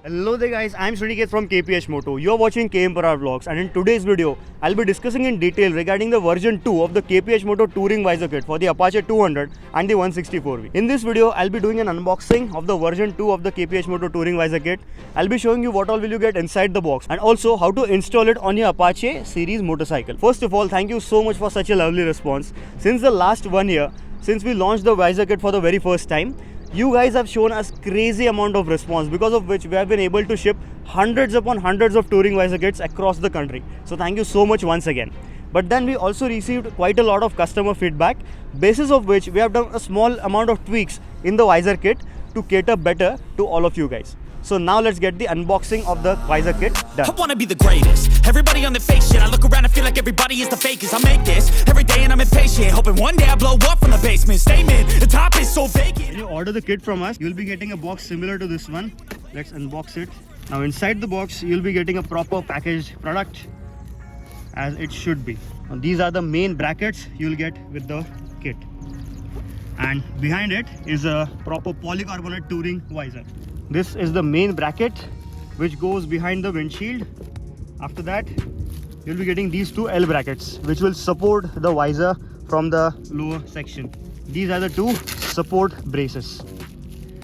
Hello there guys, I am Sriniket from KPH Moto. You are watching KM Parad Vlogs, and in today's video, I'll be discussing in detail regarding the version 2 of the KPH Moto Touring Visor Kit for the Apache 200 and the 164V. In this video, I'll be doing an unboxing of the version 2 of the KPH Moto Touring Visor Kit. I'll be showing you what all will you get inside the box and also how to install it on your Apache series motorcycle. First of all, thank you so much for such a lovely response. Since the last 1 year, since we launched the Visor Kit for the very first time, you guys have shown us crazy amount of response, because of which we have been able to ship hundreds upon hundreds of touring visor kits across the country. So thank you so much once again. But then we also received quite a lot of customer feedback, basis of which we have done a small amount of tweaks in the visor kit to cater better to all of you guys. So now let's get the unboxing of the visor kit done. I wanna be the greatest. Everybody on the fake shit. I look around and feel like everybody is the fakest. I make this every day and I'm impatient, hoping one day I blow up from the basement. Statement, the top is so vacant. When you order the kit from us, you'll be getting a box similar to this one. Let's unbox it. Now inside the box, you'll be getting a proper packaged product as it should be. Now, these are the main brackets you'll get with the kit. And behind it is a proper polycarbonate touring visor. This is the main bracket which goes behind the windshield. After that, you'll be getting these two L brackets which will support the visor from the lower section. These are the two support braces.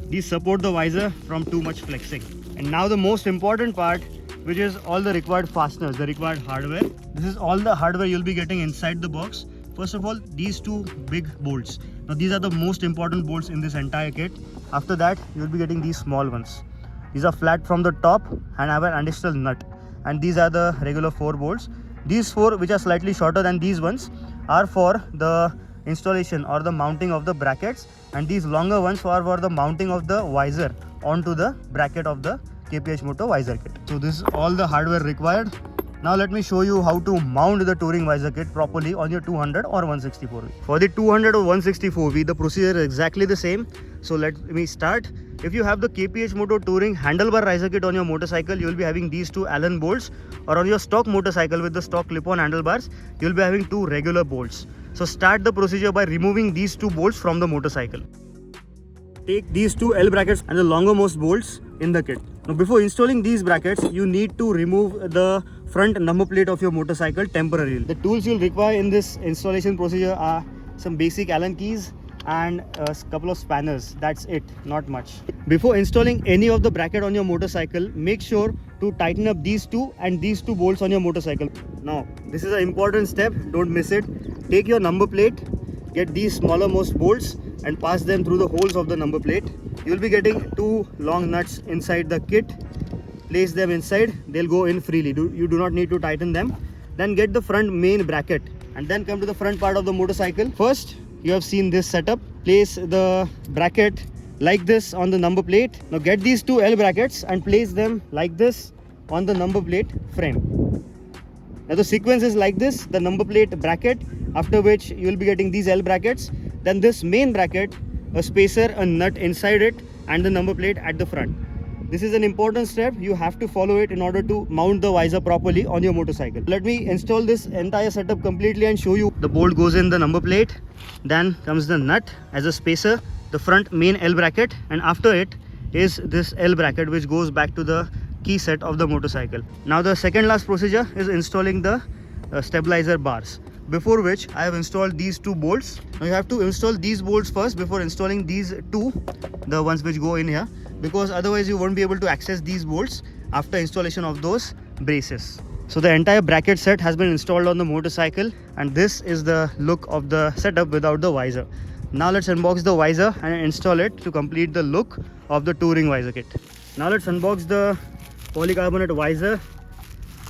These support the visor from too much flexing. And now the most important part, which is all the required fasteners, the required hardware. This is all the hardware you'll be getting inside the box. First of all, these two big bolts. Now these are the most important bolts in this entire kit. After that, you'll be getting these small ones. These are flat from the top and have an additional nut. And these are the regular 4 bolts. These 4, which are slightly shorter than these ones, are for the installation or the mounting of the brackets. And these longer ones are for the mounting of the visor onto the bracket of the KPH Moto visor kit. So this is all the hardware required. Now let me show you how to mount the touring visor kit properly on your 200 or 164V. For the 200 or 164V, the procedure is exactly the same. So let me start. If you have the KPH Moto Touring handlebar visor kit on your motorcycle, you will be having these two Allen bolts, or on your stock motorcycle with the stock clip-on handlebars, you will be having 2 regular bolts. So start the procedure by removing these 2 bolts from the motorcycle. Take these 2 L brackets and the longermost bolts in the kit. Now before installing these brackets, you need to remove the front number plate of your motorcycle temporarily. The tools you'll require in this installation procedure are some basic Allen keys and a couple of spanners. That's it, not much. Before installing any of the bracket on your motorcycle, make sure to tighten up these 2 and these 2 bolts on your motorcycle. Now this is an important step, don't miss it. Take your number plate, get these smallermost bolts and pass them through the holes of the number plate. You'll be getting 2 long nuts inside the kit. Place them inside, they'll go in freely. You do not need to tighten them. Then get the front main bracket and then come to the front part of the motorcycle. First, you have seen this setup. Place the bracket like this on the number plate. Now get these 2 L brackets and place them like this on the number plate frame. Now the sequence is like this: the number plate bracket, after which you will be getting these L brackets, then this main bracket, a spacer, a nut inside it, and the number plate at the front. This is an important step. You have to follow it in order to mount the visor properly on your motorcycle. Let me install this entire setup completely and show you. The bolt goes in the number plate, then comes the nut as a spacer, the front main L bracket, and after it is this L bracket which goes back to the key set of the motorcycle. Now the second last procedure is installing the stabilizer bars, before which I have installed these 2 bolts. Now you have to install these bolts first before installing these 2, the ones which go in here, because otherwise you won't be able to access these bolts after installation of those braces. So the entire bracket set has been installed on the motorcycle, and this is the look of the setup without the visor. Now let's unbox the visor and install it to complete the look of the touring visor kit. Now let's unbox the polycarbonate visor.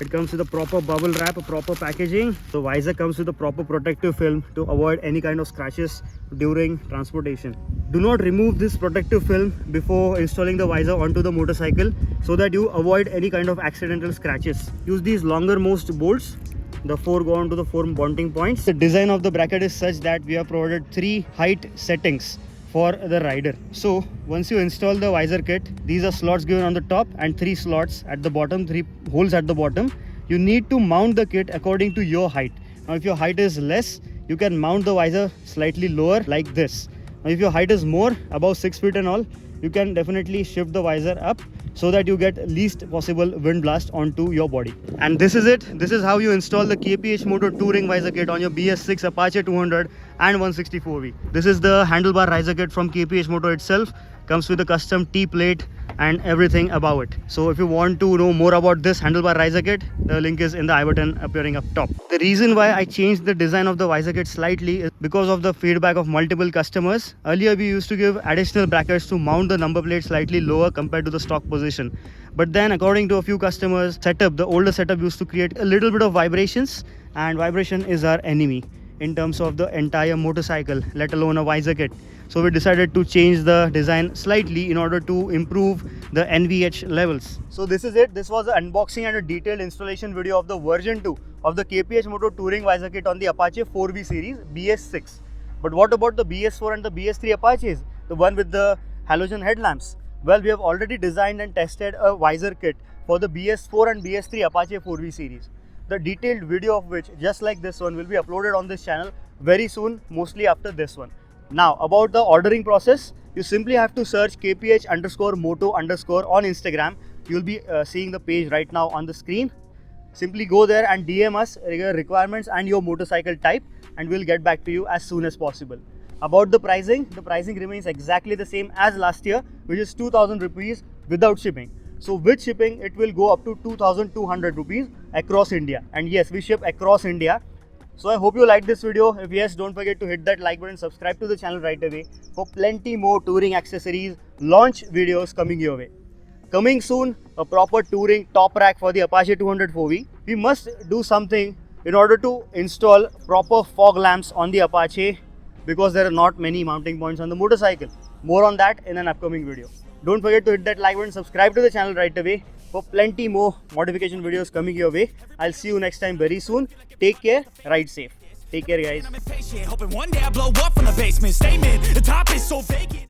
It comes with a proper bubble wrap, a proper packaging. The visor comes with a proper protective film to avoid any kind of scratches during transportation. Do not remove this protective film before installing the visor onto the motorcycle so that you avoid any kind of accidental scratches. Use these longermost bolts. The 4 go on to the 4 bonding points. The design of the bracket is such that we have provided 3 height settings for the rider. So once you install the visor kit, these are slots given on the top and 3 slots at the bottom, 3 holes at the bottom. You need to mount the kit according to your height. Now if your height is less, you can mount the visor slightly lower like this. Now if your height is more, above 6 feet and all, you can definitely shift the visor up so that you get least possible wind blast onto your body. And this is it. This is how you install the KPH Moto Touring Visor Kit on your BS6 Apache 200 and 164V. This is the handlebar riser kit from KPH Moto itself. Comes with a custom T-plate and everything above it. So if you want to know more about this handlebar riser kit, the link is in the I button appearing up top. The reason why I changed the design of the visor kit slightly is because of the feedback of multiple customers. Earlier we used to give additional brackets to mount the number plate slightly lower compared to the stock position. But then according to a few customers, the older setup used to create a little bit of vibrations, and vibration is our enemy in terms of the entire motorcycle, let alone a visor kit. So we decided to change the design slightly in order to improve the NVH levels. So this is it. This was an unboxing and a detailed installation video of the version 2 of the KPH Moto Touring Visor Kit on the Apache 4V series BS6. But what about the BS4 and the BS3 Apaches, the one with the halogen headlamps? Well, we have already designed and tested a visor kit for the BS4 and BS3 Apache 4V series. The detailed video of which, just like this one, will be uploaded on this channel very soon, mostly after this one. Now, about the ordering process, you simply have to search KPH_Moto_ on Instagram. You'll be seeing the page right now on the screen. Simply go there and DM us your requirements and your motorcycle type, and we'll get back to you as soon as possible. About the pricing remains exactly the same as last year, which is 2000 rupees without shipping. So with shipping, it will go up to 2200 rupees across India. And yes, we ship across India. So I hope you liked this video. If yes, don't forget to hit that like button, subscribe to the channel right away for plenty more touring accessories, launch videos coming your way. Coming soon, a proper touring top rack for the Apache 200 4V. We must do something in order to install proper fog lamps on the Apache, because there are not many mounting points on the motorcycle. More on that in an upcoming video. Don't forget to hit that like button, subscribe to the channel right away for plenty more modification videos coming your way. I'll see you next time very soon. Take care, ride safe. Take care, guys. I'm impatient, hoping one day I blow up from the basement. Statement, the top is so vacant.